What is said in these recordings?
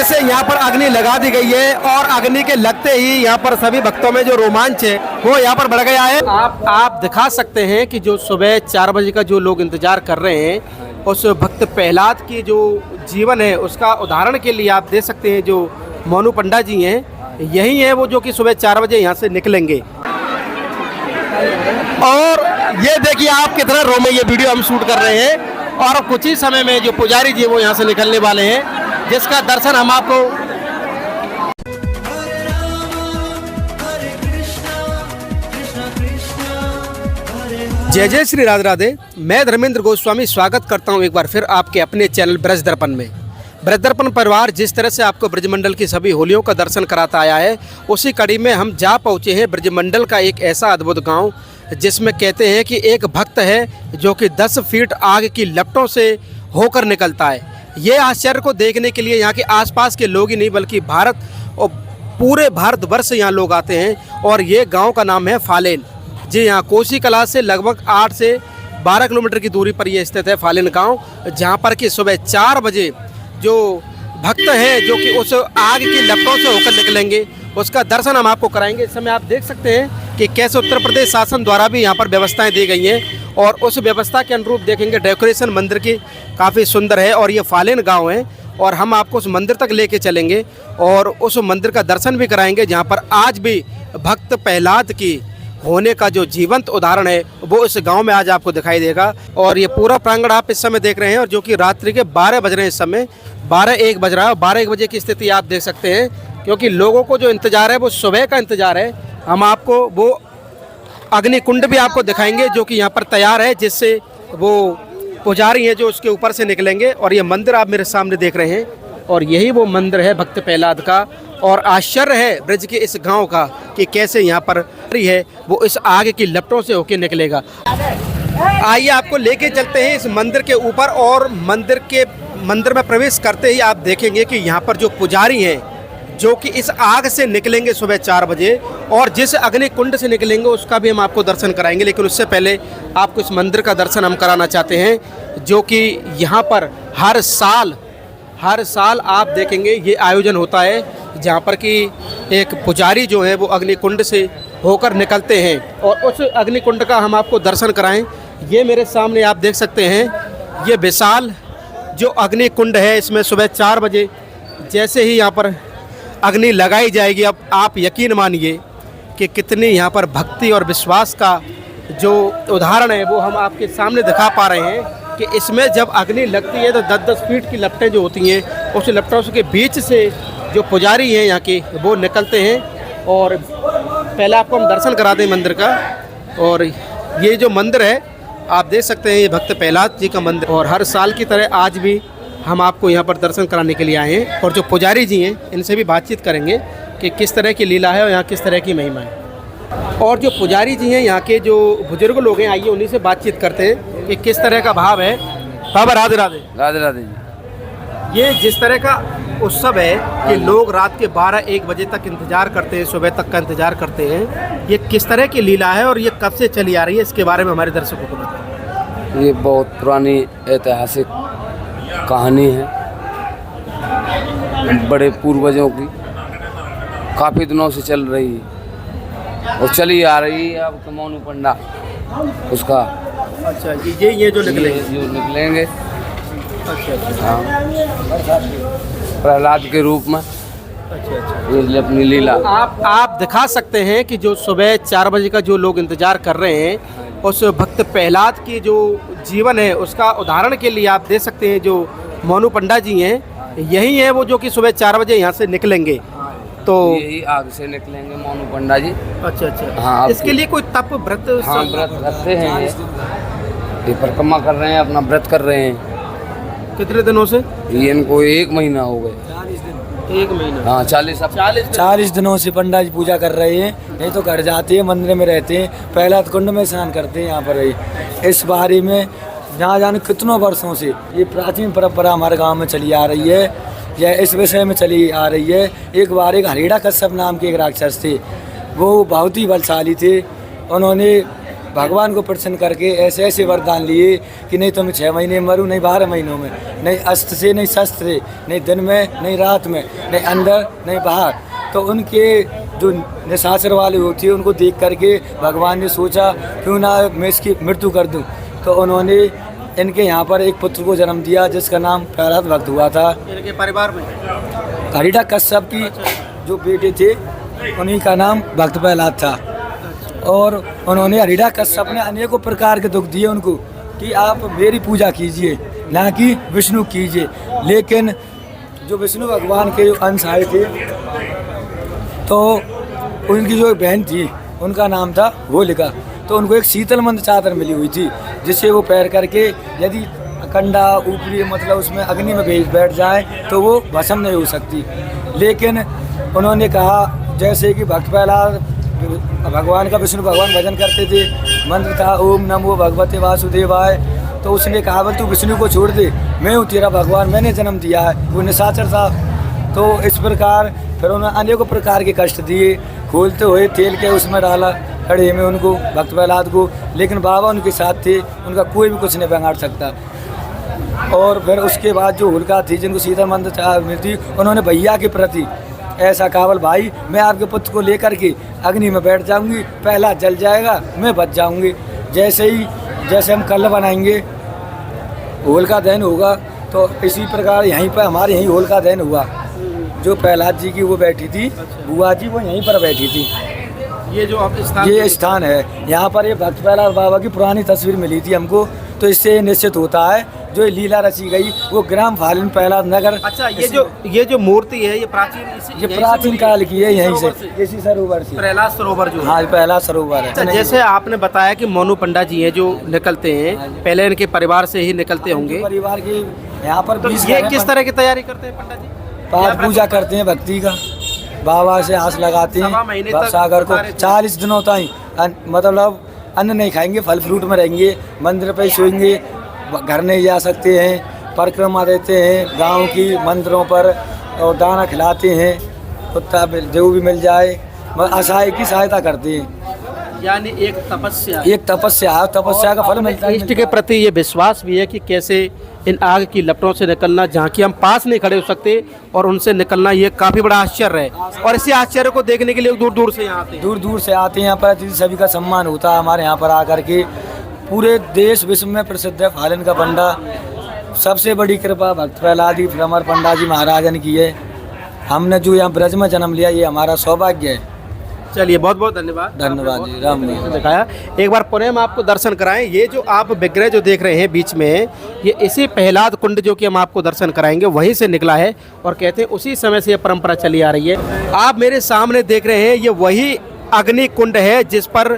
से यहाँ पर अग्नि लगा दी गई है और अग्नि के लगते ही यहाँ पर सभी भक्तों में जो रोमांच है वो यहाँ पर बढ़ गया है। आप दिखा सकते हैं कि जो सुबह 4 बजे का जो लोग इंतजार कर रहे हैं, उस भक्त प्रहलाद की जो जीवन है उसका उदाहरण के लिए आप देख सकते हैं जो मोनू पंडा जी हैं, यही है वो जो कि सुबह 4 बजे यहाँ से निकलेंगे। और ये देखिए आप कितना रो में ये वीडियो हम शूट कर रहे हैं और कुछ ही समय में जो पुजारी जी वो यहाँ से निकलने वाले हैं, जिसका दर्शन हम आपको जय जय श्री राधे राधे। मैं धर्मेंद्र गोस्वामी स्वागत करता हूं एक बार फिर आपके अपने चैनल ब्रज दर्पण में। ब्रज दर्पण परिवार जिस तरह से आपको ब्रजमंडल की सभी होलियों का दर्शन कराता आया है, उसी कड़ी में हम जा पहुंचे हैं ब्रजमंडल का एक ऐसा अद्भुत गांव जिसमें कहते हैं कि एक भक्त है जो कि 10 फीट आग की लपटों से होकर निकलता है। ये आश्चर्य को देखने के लिए यहाँ के आसपास के लोग ही नहीं बल्कि भारत और पूरे भारतवर्ष से यहाँ लोग आते हैं। और ये गांव का नाम है फालेन। जी यहाँ कोसी कला से लगभग 8 से 12 किलोमीटर की दूरी पर ये स्थित है फालेन गांव, जहाँ पर कि सुबह 4 बजे जो भक्त हैं जो कि उस आग की लपटों से होकर निकलेंगे, उसका दर्शन हम आपको कराएंगे। इस समय आप देख सकते हैं कि कैसे उत्तर प्रदेश शासन द्वारा भी यहाँ पर व्यवस्थाएं दी गई हैं और उस व्यवस्था के अनुरूप देखेंगे डेकोरेशन मंदिर की काफ़ी सुंदर है। और ये फालेन गांव है और हम आपको उस मंदिर तक लेके चलेंगे और उस मंदिर का दर्शन भी कराएंगे जहाँ पर आज भी भक्त प्रहलाद की होने का जो जीवंत उदाहरण है वो इस गांव में आज आपको दिखाई देगा। और ये पूरा प्रांगण आप इस समय देख रहे हैं और जो कि रात्रि के 12 बज रहे हैं, इस समय 12-1 बज रहा है। 12-1 बजे की स्थिति आप देख सकते हैं क्योंकि लोगों को जो इंतज़ार है वो सुबह का इंतज़ार है। हम आपको वो अग्नि कुंड भी आपको दिखाएंगे जो कि यहाँ पर तैयार है, जिससे वो पुजारी हैं जो उसके ऊपर से निकलेंगे। और ये मंदिर आप मेरे सामने देख रहे हैं और यही वो मंदिर है भक्त प्रहलाद का। और आश्चर्य है ब्रज के इस गांव का कि कैसे यहाँ पर है वो इस आग की लपटों से होके निकलेगा। आइए आपको लेके चलते हैं इस मंदिर के ऊपर और मंदिर में प्रवेश करते ही आप देखेंगे कि यहाँ पर जो पुजारी हैं जो कि इस आग से निकलेंगे सुबह 4 बजे और जिस अग्नि कुंड से निकलेंगे उसका भी हम आपको दर्शन कराएंगे। लेकिन उससे पहले आपको इस मंदिर का दर्शन हम कराना चाहते हैं जो कि यहाँ पर हर साल आप देखेंगे ये आयोजन होता है जहाँ पर कि एक पुजारी जो है वो अग्नि कुंड से होकर निकलते हैं और उस अग्नि कुंड का हम आपको दर्शन कराएं। ये मेरे सामने आप देख सकते हैं ये विशाल जो अग्नि कुंड है, इसमें सुबह 4 बजे जैसे ही यहाँ पर अग्नि लगाई जाएगी, अब आप यकीन मानिए कि कितनी यहाँ पर भक्ति और विश्वास का जो उदाहरण है वो हम आपके सामने दिखा पा रहे हैं कि इसमें जब अग्नि लगती है तो 10-10 फीट की लपटें जो होती हैं उस लपटों के बीच से जो पुजारी हैं यहाँ के वो निकलते हैं। और पहले आपको हम दर्शन करा दें मंदिर का। और ये जो मंदिर है आप देख सकते हैं ये भक्त प्रहलाद जी का मंदिर और हर साल की तरह आज भी हम आपको यहाँ पर दर्शन कराने के लिए आए हैं। और जो पुजारी जी हैं इनसे भी बातचीत करेंगे कि किस तरह की लीला है और यहाँ किस तरह की महिमा है। और जो पुजारी जी हैं यहाँ के जो बुजुर्ग लोग हैं, आइए उन्हीं से बातचीत करते हैं कि किस तरह का भाव है। बाबा राधे राधे। राधे राधे जी। ये जिस तरह का उत्सव है कि लोग रात के 12-1 बजे तक इंतजार करते हैं, सुबह तक का इंतजार करते हैं, ये किस तरह की लीला है और ये कब से चली आ रही है, इसके बारे में हमारे दर्शकों को बताएं। ये बहुत पुरानी ऐतिहासिक कहानी है, बड़े पूर्वजों की, काफ़ी दिनों से चल रही है और चली आ रही है। अब मोनू पंडा उसका अच्छा ये जो निकलेंगे अच्छा हाँ प्रहलाद के रूप में ये अपनी लीला आप दिखा सकते हैं कि जो सुबह 4 बजे का जो लोग इंतजार कर रहे हैं, उस भक्त प्रहलाद की जो जीवन है उसका उदाहरण के लिए आप देख सकते हैं जो मोनू पंडा जी हैं, यही है वो जो कि सुबह 4 बजे यहाँ से निकलेंगे। तो यही आग से निकलेंगे मोनू पंडा जी। अच्छा हाँ, इसके लिए कोई तप व्रत व्रत करते हैं, ये परिक्रमा कर रहे हैं, अपना व्रत कर रहे हैं। कितने दिनों से? ये इनको 1 महीना हो गए। 1 महीना? हाँ 40 दिनों से पंडा जी पूजा कर रहे हैं। नहीं तो घर जाते हैं, मंदिर में रहते हैं, प्रहलाद कुंड में स्नान करते हैं। यहाँ पर इस बारे में जहाँ जाने कितनों वर्षों से ये प्राचीन परंपरा हमारे गांव में चली आ रही है। यह इस विषय में चली आ रही है। एक बार एक हिरण्याकश्यप नाम के एक राक्षस थे, वो बहुत ही बलशाली थे। उन्होंने भगवान को प्रसन्न करके ऐसे ऐसे वरदान लिए कि नहीं तो मैं 6 महीने में मरूँ, नहीं 12 महीनों में, नहीं अस्त्र से, नहीं शस्त्र से, नहीं दिन में, नहीं रात में, नहीं अंदर, नहीं बाहर। तो उनके जो निशाचर वाले होती है उनको देख करके भगवान ने सोचा क्यों ना मैं इसकी मृत्यु कर दूं। तो उन्होंने इनके यहाँ पर एक पुत्र को जन्म दिया जिसका नाम प्रहलाद भक्त हुआ था। इनके परिवार में हरिदा कश्यप की जो बेटे थे उन्हीं का नाम भक्त प्रहलाद था। और उन्होंने हरिदा कश्यप ने अनेकों प्रकार के दुख दिए उनको कि आप मेरी पूजा कीजिए ना कि विष्णु कीजिए। लेकिन जो विष्णु भगवान के जो अंश आए थे तो उनकी जो बहन थी उनका नाम था होलिका। तो उनको एक शीतल मंद चादर मिली हुई थी जिससे वो पैर करके यदि कंडा ऊपरी मतलब उसमें अग्नि में बैठ जाए तो वो भस्म नहीं हो सकती। लेकिन उन्होंने कहा जैसे कि भक्त प्रहलाद भगवान का विष्णु भगवान भजन करते थे, मंत्र था ओम नमो भगवते वासुदेवाय। तो उसने कहा बोल तू विष्णु को छोड़ दे, मैं हूँ तेरा भगवान, मैंने जन्म दिया है। वो निशाचर था। तो इस प्रकार फिर उन्होंने अनेकों प्रकार के कष्ट दिए, खोलते हुए तेल के उसमें डाला खड़े में उनको भक्त प्रहलाद को। लेकिन बाबा उनके साथ थे, उनका कोई भी कुछ नहीं बिगाड़ सकता। और फिर उसके बाद जो होलिका थी जिनको सीता मंद मिलती, उन्होंने भैया के प्रति ऐसा कावल भाई मैं आपके पुत्र को लेकर के अग्नि में बैठ जाऊंगी, पहला जल जाएगा मैं बच जाऊंगी। जैसे हम कल बनाएंगे होलिका दहन होगा तो इसी प्रकार यहीं पर हमारे यहीं होलिका दहन हुआ। जो प्रहलाद जी की वो बैठी थी बुआ जी, वो यहीं पर बैठी थी। ये जो आप ये स्थान है यहाँ पर, ये भक्त प्रहलाद बाबा की पुरानी तस्वीर मिली थी हमको। तो इससे निश्चित होता है जो लीला रची गई वो ग्राम फालिन प्रहलाद नगर। अच्छा, ये जो मूर्ति है ये प्राचीन काल की है, यहीं से इसी सरोवर से, प्रहलाद सरोवर जो हाँ प्रहलाद सरोवर है। अच्छा, जैसे आपने बताया कि मोनू पंडा जी हैं जो निकलते हैं, पहले इनके परिवार से ही निकलते होंगे। परिवार की यहाँ पर तो ये किस तरह की तैयारी करते हैं पंडा जी? पाठ पूजा करते हैं भक्ति का, बाबा से आस लगाते हैं सागर को 40 दिनों तक मतलब अन्न नहीं खाएंगे, फल फ्रूट में रहेंगे, मंदिर पर सोएंगे, घर नहीं जा सकते हैं, परिक्रमा देते हैं गांव की मंदिरों पर और दाना खिलाते हैं, कुत्ता जो भी मिल जाए असहाय की सहायता करते हैं। यानी एक तपस्या का फल मिलता है। इष्ट के प्रति ये विश्वास भी है कि कैसे इन आग की लपटों से निकलना, जहाँ की हम पास नहीं खड़े हो सकते और उनसे निकलना, ये काफ़ी बड़ा आश्चर्य है। और इसी आश्चर्य को देखने के लिए दूर दूर से यहाँ आते हैं। दूर दूर से आते हैं यहाँ पर, सभी का सम्मान होता है हमारे यहाँ पर आकर के। पूरे देश विश्व में प्रसिद्ध है फालिन का पंडा। सबसे बड़ी कृपा भक्त प्रहलाद जी भ्रमर पंडा जी महाराजन की है। हमने जो यहाँ ब्रज में जन्म लिया ये हमारा सौभाग्य है। चलिए बहुत बहुत धन्यवाद जी, राम जी। दिखाया एक बार पुनः हम आपको दर्शन कराएं। ये जो आप विग्रह जो देख रहे हैं बीच में, ये इसी प्रहलाद कुंड जो कि हम आपको दर्शन कराएंगे वहीं से निकला है और कहते हैं उसी समय से ये परंपरा चली आ रही है। आप मेरे सामने देख रहे हैं ये वही अग्नि कुंड है जिस पर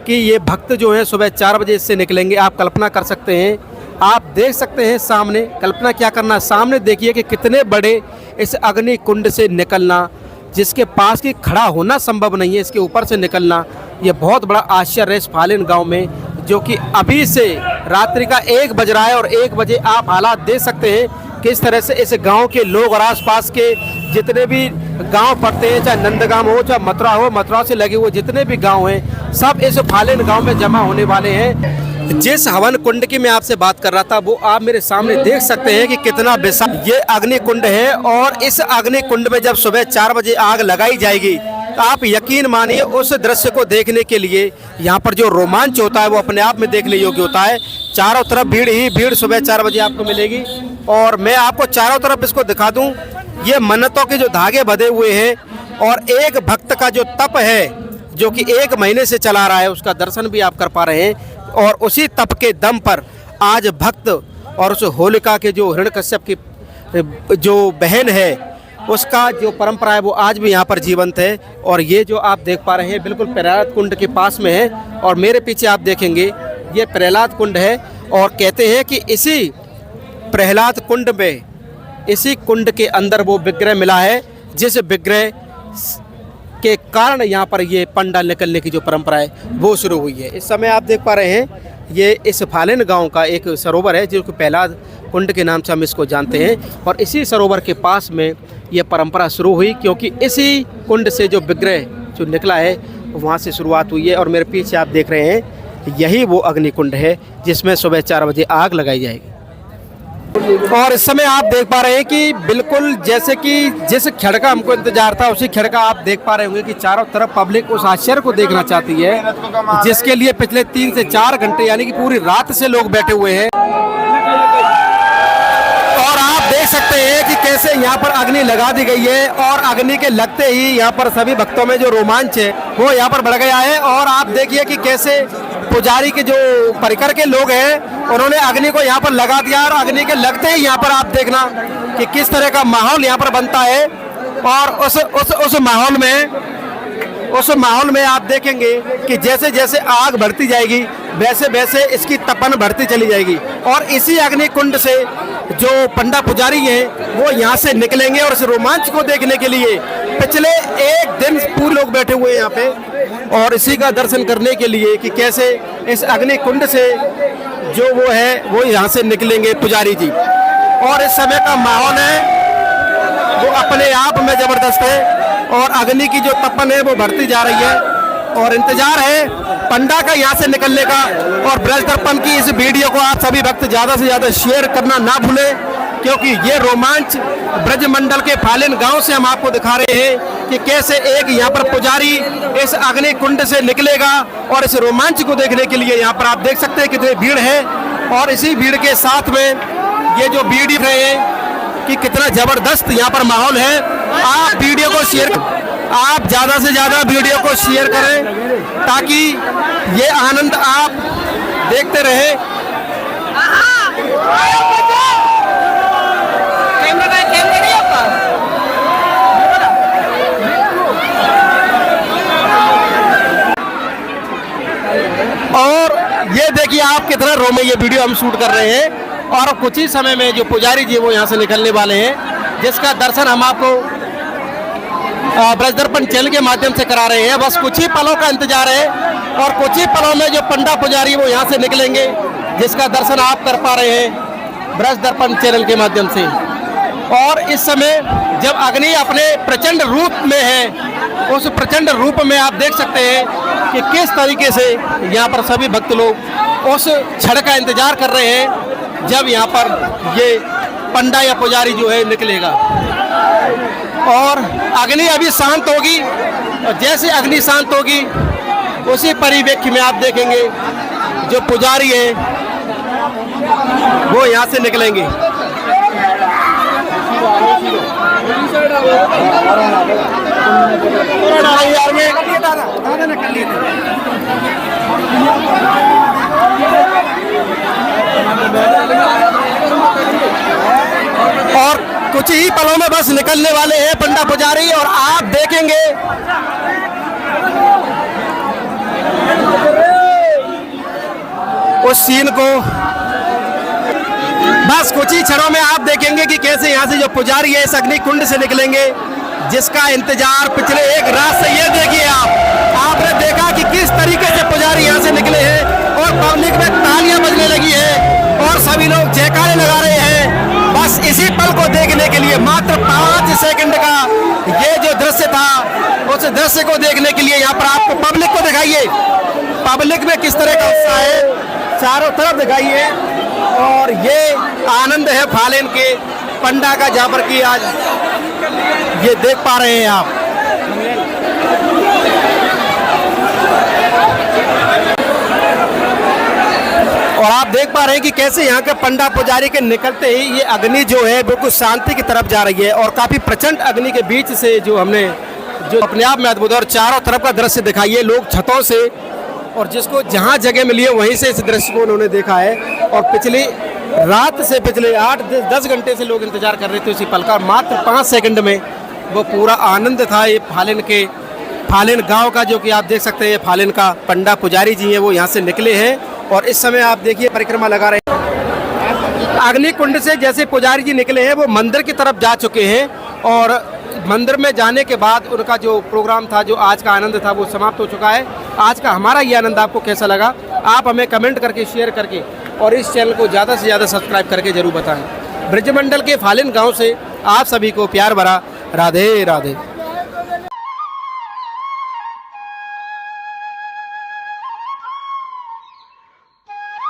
कि ये भक्त जो है सुबह 4 बजे इससे निकलेंगे। आप कल्पना कर सकते हैं, आप देख सकते हैं सामने, कल्पना क्या करना, सामने देखिए कि कितने बड़े इस अग्नि कुंड से निकलना, जिसके पास की खड़ा होना संभव नहीं है, इसके ऊपर से निकलना, ये बहुत बड़ा आश्चर्य है इस फालिन गांव में, जो कि अभी से रात्रि का 1 बज रहा है और 1 बजे आप हालात देख सकते हैं किस तरह से इस गांव के लोग और आसपास के जितने भी गांव पड़ते हैं, चाहे नंदगांव हो चाहे मथुरा हो, मथुरा से लगे हुए जितने भी गांव हैं, सब इस फालिन गांव में जमा होने वाले हैं। जिस हवन कुंड की मैं आपसे बात कर रहा था वो आप मेरे सामने देख सकते हैं कि कितना विशाल ये अग्नि कुंड है। और इस अग्नि कुंड में जब सुबह 4 बजे आग लगाई जाएगी तो आप यकीन मानिए उस दृश्य को देखने के लिए यहाँ पर जो रोमांच होता है वो अपने आप में देखने योग्य होता है। चारों तरफ भीड़ ही भीड़ सुबह 4 बजे आपको मिलेगी। और मैं आपको चारों तरफ इसको दिखा दूं, ये मन्नतों के जो धागे बंधे हुए हैं और एक भक्त का जो तप है जो कि 1 महीने से चला रहा है, उसका दर्शन भी आप कर पा रहे हैं। और उसी तप के दम पर आज भक्त और उस होलिका के जो हिरण्यकश्यप की जो बहन है उसका जो परंपरा है वो आज भी यहाँ पर जीवंत है। और ये जो आप देख पा रहे हैं बिल्कुल प्रहलाद कुंड के पास में है और मेरे पीछे आप देखेंगे ये प्रहलाद कुंड है। और कहते हैं कि इसी प्रहलाद कुंड में, इसी कुंड के अंदर वो विग्रह मिला है जिस विग्रह के कारण यहाँ पर ये पंडाल निकलने की जो परंपरा है वो शुरू हुई है। इस समय आप देख पा रहे हैं ये इस फालिन गांव का एक सरोवर है जो कि प्रहलाद कुंड के नाम से हम इसको जानते हैं। और इसी सरोवर के पास में ये परंपरा शुरू हुई क्योंकि इसी कुंड से जो विग्रह जो निकला है वहाँ से शुरुआत हुई है। और मेरे पीछे आप देख रहे हैं यही वो अग्निकुंड है जिसमें सुबह 4 बजे आग लगाई जाएगी। और इस समय आप देख पा रहे हैं कि बिल्कुल जैसे कि जिस क्षण का हमको इंतजार था उसी क्षण का आप देख पा रहे होंगे कि चारों तरफ पब्लिक उस आश्चर्य को देखना चाहती है जिसके लिए पिछले 3 से 4 घंटे यानी कि पूरी रात से लोग बैठे हुए हैं। और आप देख सकते हैं कि कैसे यहाँ पर अग्नि लगा दी गई है और अग्नि के लगते ही यहाँ पर सभी भक्तों में जो रोमांच है वो यहाँ पर बढ़ गया है। और आप देखिए कि कैसे पुजारी के जो परिकर के लोग हैं उन्होंने अग्नि को यहाँ पर लगा दिया और अग्नि के लगते ही यहाँ पर आप देखना कि किस तरह का माहौल यहाँ पर बनता है। और उस माहौल में आप देखेंगे कि जैसे जैसे आग बढ़ती जाएगी वैसे वैसे इसकी तपन बढ़ती चली जाएगी। और इसी अग्नि कुंड से जो पंडा पुजारी हैं वो यहाँ से निकलेंगे और इस रोमांच को देखने के लिए पिछले 1 दिन पूरे लोग बैठे हुए हैं यहाँ पे और इसी का दर्शन करने के लिए कि कैसे इस अग्नि कुंड से जो वो है वो यहाँ से निकलेंगे पुजारी जी। और इस समय का माहौल है वो अपने आप में जबरदस्त है और अग्नि की जो तपन है वो बढ़ती जा रही है और इंतजार है पंडा का यहाँ से निकलने का। और ब्रज दर्पण की इस वीडियो को आप सभी भक्त ज़्यादा से ज़्यादा शेयर करना ना भूलें क्योंकि ये रोमांच ब्रजमंडल के फालिन गांव से हम आपको दिखा रहे हैं कि कैसे एक यहाँ पर पुजारी इस अग्नि कुंड से निकलेगा। और इस रोमांच को देखने के लिए यहाँ पर आप देख सकते हैं कितनी भीड़ है और इसी भीड़ के साथ में ये जो भीड़ दिख रहे हैं कि कितना जबरदस्त यहाँ पर माहौल है। आप वीडियो को शेयर, आप ज़्यादा से ज़्यादा वीडियो को शेयर करें ताकि ये आनंद आप देखते रहे। और ये देखिए आप कितना रो में ये वीडियो हम शूट कर रहे हैं और कुछ ही समय में जो पुजारी जी वो यहाँ से निकलने वाले हैं जिसका दर्शन हम आपको ब्रज दर्पण चैनल के माध्यम से करा रहे हैं। बस कुछ ही पलों का इंतजार है और कुछ ही पलों में जो पंडा पुजारी वो यहाँ से निकलेंगे जिसका दर्शन आप कर पा रहे हैं ब्रज दर्पण चैनल के माध्यम से। और इस समय जब अग्नि अपने प्रचंड रूप में है उस प्रचंड रूप में आप देख सकते हैं कि किस तरीके से यहाँ पर सभी भक्त लोग उस क्षण का इंतजार कर रहे हैं जब यहाँ पर ये पंडा या पुजारी जो है निकलेगा। और अग्नि अभी शांत होगी और जैसे अग्नि शांत होगी उसी परिवेक्ष में आप देखेंगे जो पुजारी है वो यहाँ से निकलेंगे। और कुछ ही पलों में बस निकलने वाले हैं पंडा पुजारी और आप देखेंगे उस सीन को। बस कुछ ही क्षणों में आप देखेंगे कि कैसे यहाँ से जो पुजारी है इस अग्नि कुंड से निकलेंगे जिसका इंतजार पिछले 1 रात से ये देखिए आपने देखा कि किस तरीके से पुजारी यहाँ से निकले हैं और पब्लिक में तालियां बजने लगी है और सभी लोग जयकारे लगा रहे हैं। बस इसी पल को देखने के लिए मात्र 5 सेकंड का ये जो दृश्य था उस दृश्य को देखने के लिए यहाँ पर आपको पब्लिक को दिखाइए, पब्लिक में किस तरह का उत्साह है चारों तरफ दिखाइए। और ये आनंद है फालेन के पंडा का जहाँ पर कि आज ये देख पा रहे हैं आप। और आप देख पा रहे हैं कि कैसे यहाँ के पंडा पुजारी के निकलते ही ये अग्नि जो है बिल्कुल शांति की तरफ जा रही है और काफ़ी प्रचंड अग्नि के बीच से जो हमने जो अपने आप में अद्भुत और चारों तरफ का दृश्य दिखाइए लोग छतों से और जिसको जहाँ जगह मिली है वहीं से इस दृश्य को उन्होंने देखा है। और पिछली रात से पिछले 8-10 घंटे से लोग इंतजार कर रहे थे उसी पल का। मात्र 5 सेकंड में वो पूरा आनंद था ये फालिन गांव का जो कि आप देख सकते हैं फालिन का पंडा पुजारी जी हैं वो यहाँ से निकले हैं और इस समय आप देखिए परिक्रमा लगा रहे हैं। अग्नि कुंड से जैसे पुजारी जी निकले हैं वो मंदिर की तरफ जा चुके हैं और मंदिर में जाने के बाद उनका जो प्रोग्राम था जो आज का आनंद था वो समाप्त हो चुका है। आज का हमारा ये आनंद आपको कैसा लगा आप हमें कमेंट करके शेयर करके और इस चैनल को ज़्यादा से ज़्यादा सब्सक्राइब करके जरूर बताएं। ब्रजमंडल के फालिन गांव से आप सभी को प्यार भरा राधे राधे।